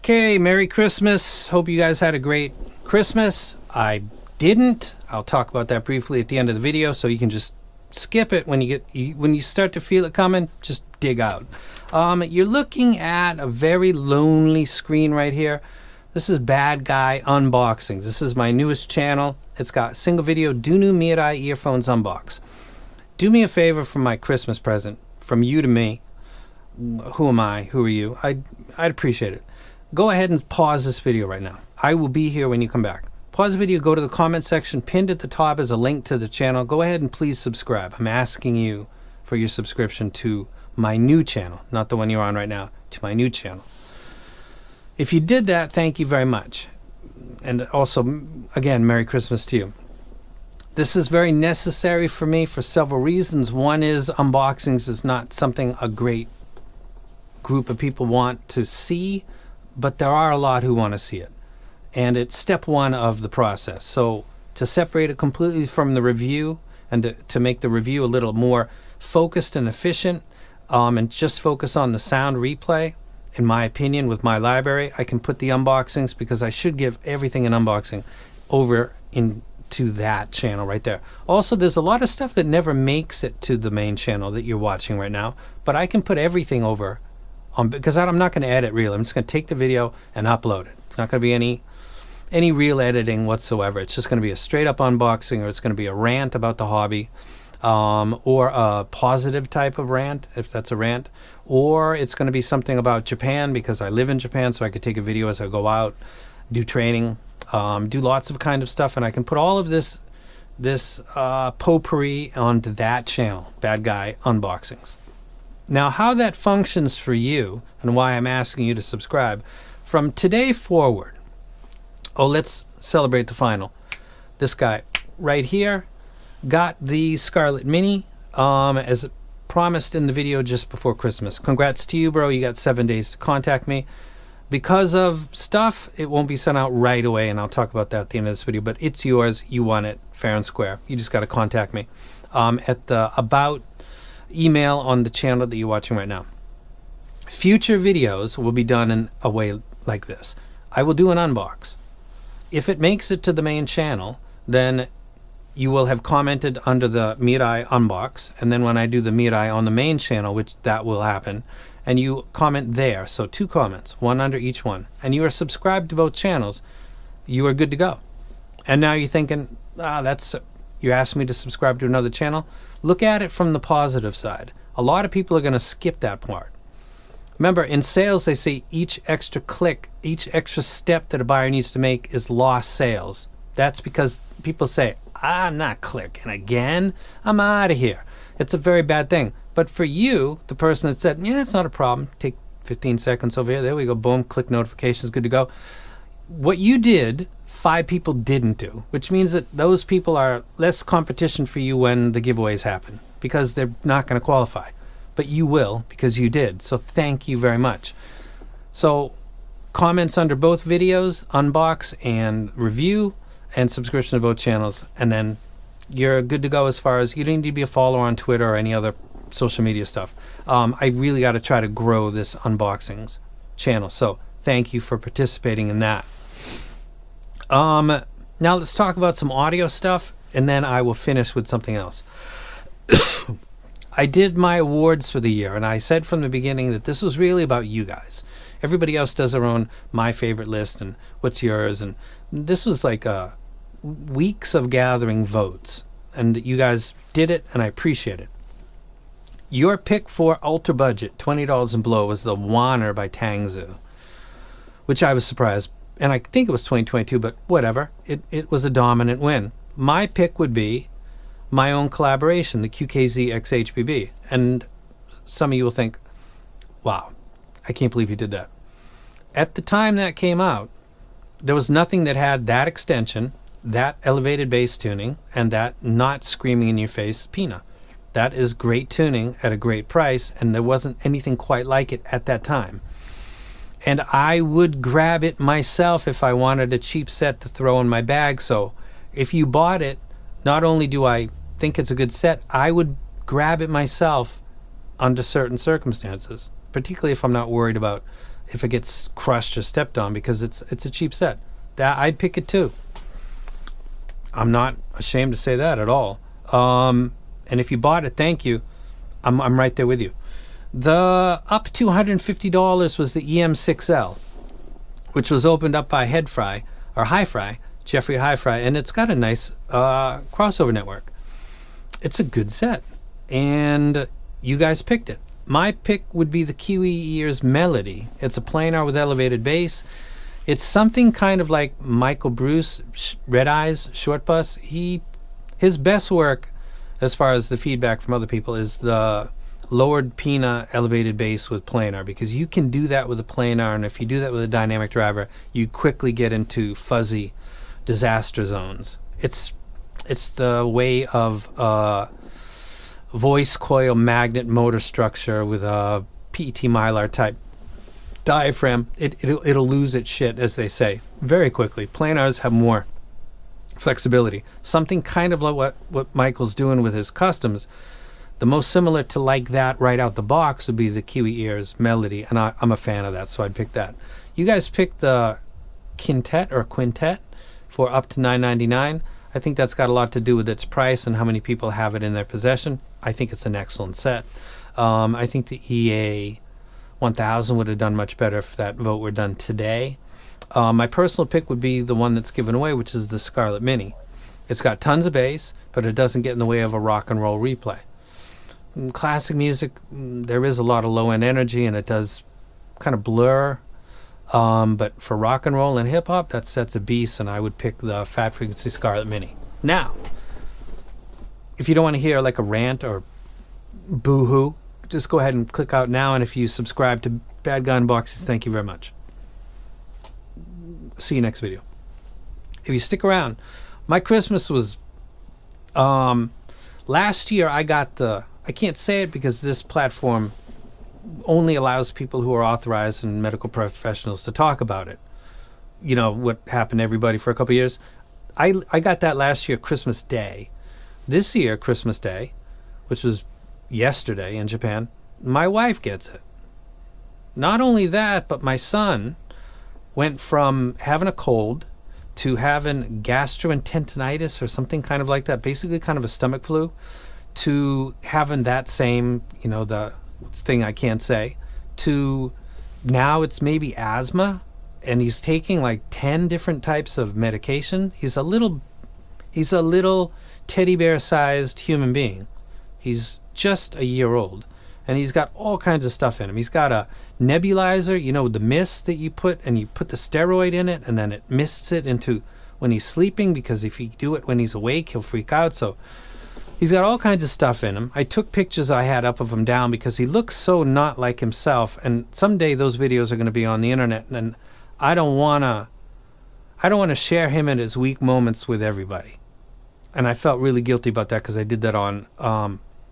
Okay, Merry Christmas. Hope you guys had a great Christmas. I didn't. I'll talk about that briefly at the end of the video, so you can just skip it when you start to feel it coming. Just dig out. You're looking at a very lonely screen right here. This is Bad Guy Unboxings. This is my newest channel. It's got single video Dunu Mirai earphones unbox. Do me a favor for my Christmas present from you to me. Who am I? Who are you? I'd appreciate it. Go ahead and pause this video right now. I will be here when you come back. Pause the video, go to the comment section. Pinned at the top is a link to the channel. Go ahead and please subscribe. I'm asking you for your subscription to my new channel, not the one you're on right now, to my new channel. If you did that, thank you very much. And also, again, Merry Christmas to you. This is very necessary for me for several reasons. One is unboxings is not something a great group of people want to see, but there are a lot who want to see it. And it's step one of the process. So to separate it completely from the review and to make the review a little more focused and efficient, and just focus on the sound replay, in my opinion, with my library, I can put the unboxings, because I should give everything in unboxing over into that channel right there. Also, there's a lot of stuff that never makes it to the main channel that you're watching right now, but I can put everything over because I'm not going to edit real. I'm just going to take the video and upload it. It's not going to be any real editing whatsoever. It's just going to be a straight up unboxing, or it's going to be a rant about the hobby, or a positive type of rant, if that's a rant, or it's going to be something about Japan, because I live in Japan, so I could take a video as I go out, do training, do lots of kind of stuff, and I can put all of this potpourri onto that channel, Bad Guy Unboxings. Now, how that functions for you and why I'm asking you to subscribe, from today forward, let's celebrate the final. This guy right here got the Scarlett Mini as promised in the video just before Christmas. Congrats to you, bro. You got 7 days to contact me. Because of stuff, it won't be sent out right away, and I'll talk about that at the end of this video, but it's yours. You want it fair and square. You just got to contact me at the About email on the channel that you're watching right now. Future videos will be done in a way like this. I will do an unbox. If it makes it to the main channel, then you will have commented under the Mirai unbox, and then when I do the Mirai on the main channel, which that will happen, and you comment there, so 2 comments, 1 under each one, and you are subscribed to both channels, you are good to go. And now you're thinking, you asked me to subscribe to another channel. Look at it from the positive side. A lot of people are going to skip that part. Remember, in sales, they say each extra click, each extra step that a buyer needs to make is lost sales. That's because people say, I'm not clicking again. I'm out of here. It's a very bad thing. But for you, the person that said, yeah, it's not a problem. Take 15 seconds over here. There we go. Boom. Click notifications. Good to go. What you did, 5 people didn't do, which means that those people are less competition for you when the giveaways happen, because they're not going to qualify. But you will, because you did. So thank you very much. So comments under both videos, unbox and review, and subscription to both channels, and then you're good to go. As far as, you don't need to be a follower on Twitter or any other social media stuff. I really got to try to grow this unboxings channel, so thank you for participating in that. Now let's talk about some audio stuff, and then I will finish with something else. I did my awards for the year, and I said from the beginning that this was really about you guys. Everybody else does their own my favorite list and what's yours, and this was like weeks of gathering votes, and you guys did it, and I appreciate it. Your pick for ultra budget, $20 and below, was the Warner by Tangzu, which I was surprised, and I think it was 2022, but whatever. It was a dominant win. My pick would be my own collaboration, the QKZ X HBB, and some of you will think, wow, I can't believe you did that. At the time that came out, there was nothing that had that extension, that elevated bass tuning, and that not screaming in your face Pina. That is great tuning at a great price, and there wasn't anything quite like it at that time. And I would grab it myself if I wanted a cheap set to throw in my bag. So if you bought it, not only do I think it's a good set, I would grab it myself under certain circumstances, particularly if I'm not worried about if it gets crushed or stepped on, because it's a cheap set. That I'd pick it too. I'm not ashamed to say that at all. And if you bought it, thank you. I'm right there with you. The up to $150 was the EM6L, which was opened up by Jeffrey Hi-Fi, and it's got a nice crossover network. It's a good set, and you guys picked it. My pick would be the Kiwi Ears Melody. It's a planar with elevated bass. It's something kind of like Michael Bruce, Red Eyes, Short Bus. His best work, as far as the feedback from other people, is the lowered Pina elevated bass with planar, because you can do that with a planar, and if you do that with a dynamic driver, you quickly get into fuzzy disaster zones. It's the way of voice coil magnet motor structure with a PET Mylar type diaphragm. It'll lose its shit, as they say, very quickly. Planars have more flexibility. Something kind of like what Michael's doing with his customs. The most similar to like that right out the box would be the Kiwi Ears Melody, and I'm a fan of that, so I'd pick that. You guys picked the Quintet for up to $9.99. I think that's got a lot to do with its price and how many people have it in their possession. I think it's an excellent set. I think the EA 1000 would have done much better if that vote were done today. My personal pick would be the one that's given away, which is the Scarlett Mini. It's got tons of bass, but it doesn't get in the way of a rock and roll replay. Classic music, there is a lot of low-end energy, and it does kind of blur. But for rock and roll and hip-hop, that set's a beast, and I would pick the Fat Frequency Scarlett Mini. Now, if you don't want to hear like a rant or boo-hoo, just go ahead and click out now, and if you subscribe to Bad Guy Unboxings, thank you very much. See you next video. If you stick around, my Christmas was... last year I got the... I can't say it because this platform only allows people who are authorized and medical professionals to talk about it. You know, what happened to everybody for a couple of years. I got that last year, Christmas Day. This year, Christmas Day, which was yesterday in Japan, my wife gets it. Not only that, but my son went from having a cold to having gastroenteritis or something kind of like that, basically kind of a stomach flu, to having that same, you know, the thing I can't say, to now it's maybe asthma, and he's taking like 10 different types of medication. He's a little teddy bear sized human being. He's just a year old, and he's got all kinds of stuff in him. He's got a nebulizer, you know, the mist that you put, and you put the steroid in it, and then it mists it into when he's sleeping, because if you do it when he's awake, he'll freak out. So he's got all kinds of stuff in him. I took pictures I had up of him down because he looks so not like himself, and someday those videos are going to be on the internet, and I don't want to share him in his weak moments with everybody. And I felt really guilty about that because I did that on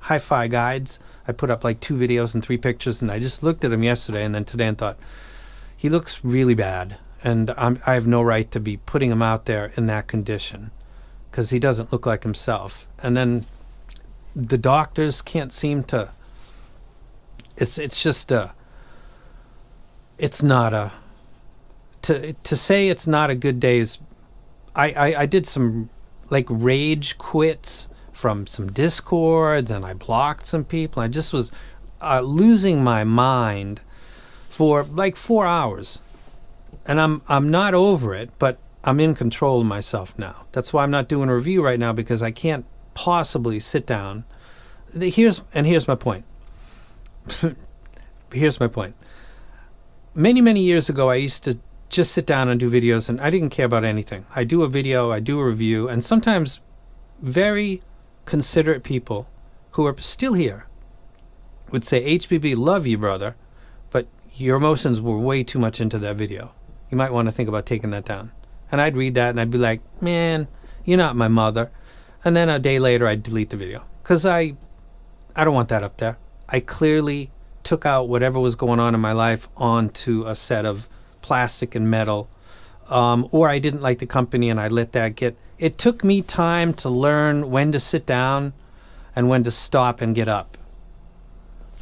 Hi-Fi Guides. I put up like 2 videos and 3 pictures, and I just looked at him yesterday and then today and thought, he looks really bad, and I have no right to be putting him out there in that condition because he doesn't look like himself. And then the doctors can't seem to... It's not a... To say it's not a good day is... I did some like rage quits from some Discords, and I blocked some people. I just was losing my mind for like 4 hours, and I'm not over it, but I'm in control of myself now. That's why I'm not doing a review right now, because I can't possibly sit down. Here's my point. Here's my point. Many years ago, I used to just sit down and do videos, and I didn't care about anything. I do a video, I do a review, and sometimes very considerate people who are still here would say, HBB, love you, brother, but your emotions were way too much into that video. You might want to think about taking that down. And I'd read that, and I'd be like, man, you're not my mother. And then a day later, I'd delete the video, because I don't want that up there. I clearly took out whatever was going on in my life onto a set of plastic and metal, or I didn't like the company and I let that get... It took me time to learn when to sit down and when to stop and get up.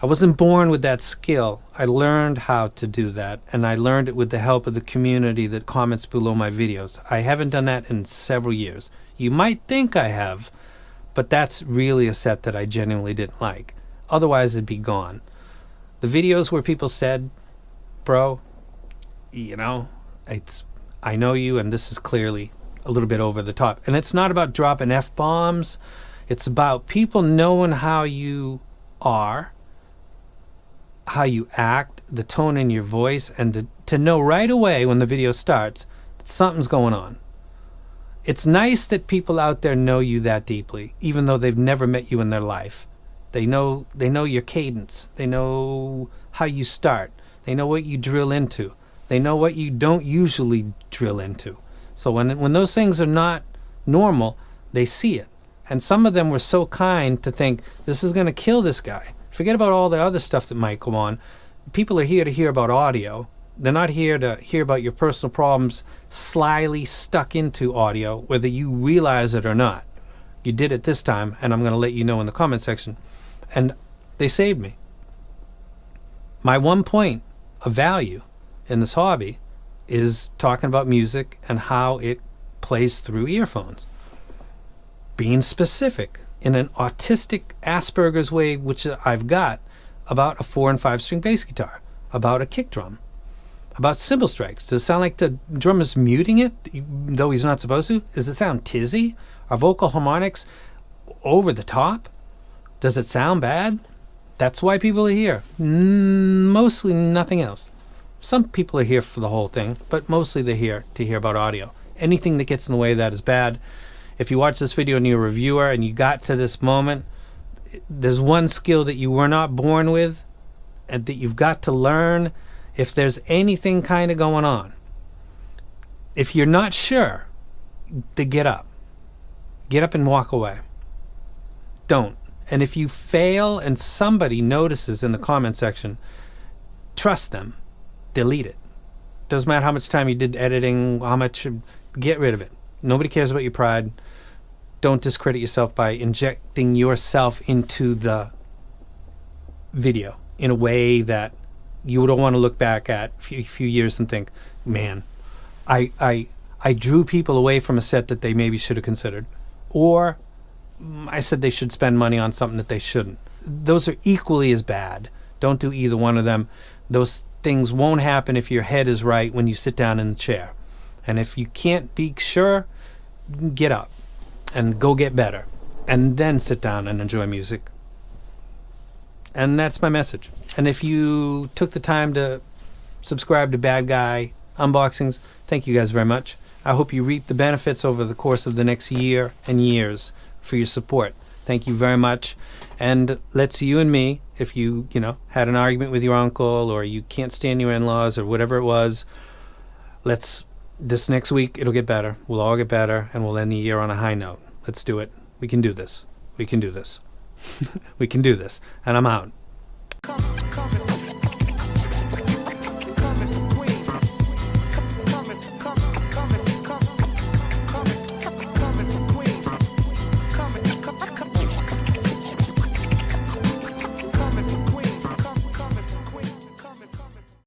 I wasn't born with that skill. I learned how to do that, and I learned it with the help of the community that comments below my videos. I haven't done that in several years. You might think I have, but that's really a set that I genuinely didn't like. Otherwise, it'd be gone. The videos where people said, bro, you know, I know you, and this is clearly a little bit over the top. And it's not about dropping F-bombs. It's about people knowing how you are, how you act, the tone in your voice, and to know right away when the video starts that something's going on. It's nice that people out there know you that deeply, even though they've never met you in their life. They know your cadence. They know how you start. They know what you drill into. They know what you don't usually drill into. So when those things are not normal, they see it. And some of them were so kind to think, this is going to kill this guy. Forget about all the other stuff that might go on. People are here to hear about audio. They're not here to hear about your personal problems slyly stuck into audio, whether you realize it or not. You did it this time, and I'm going to let you know in the comment section. And they saved me. My one point of value in this hobby is talking about music and how it plays through earphones. Being specific in an autistic Asperger's way, which I've got, about a 4 and 5 string bass guitar, about a kick drum, about cymbal strikes. Does it sound like the drummer's muting it, though he's not supposed to? Does it sound tizzy? Are vocal harmonics over the top? Does it sound bad? That's why people are here. Mostly nothing else. Some people are here for the whole thing, but mostly they're here to hear about audio. Anything that gets in the way of that is bad. If you watch this video and you're a reviewer and you got to this moment, there's one skill that you were not born with and that you've got to learn if there's anything kind of going on. If you're not sure, then get up. Get up and walk away. Don't. And if you fail and somebody notices in the comment section, trust them. Delete it. Doesn't matter how much time you did editing, how much, get rid of it. Nobody cares about your pride. Don't discredit yourself by injecting yourself into the video in a way that you don't want to look back at a few years and think, man, I drew people away from a set that they maybe should have considered. Or I said they should spend money on something that they shouldn't. Those are equally as bad. Don't do either one of them. Those things won't happen if your head is right when you sit down in the chair. And if you can't be sure, get up and go get better. And then sit down and enjoy music. And that's my message. And if you took the time to subscribe to Bad Guy Unboxings, thank you guys very much. I hope you reap the benefits over the course of the next year and years for your support. Thank you very much. And let's you and me, if you had an argument with your uncle or you can't stand your in-laws or whatever it was, this next week it'll get better. We'll all get better and we'll end the year on a high note. Let's do it. We can do this. We can do this. We can do this. And I'm out.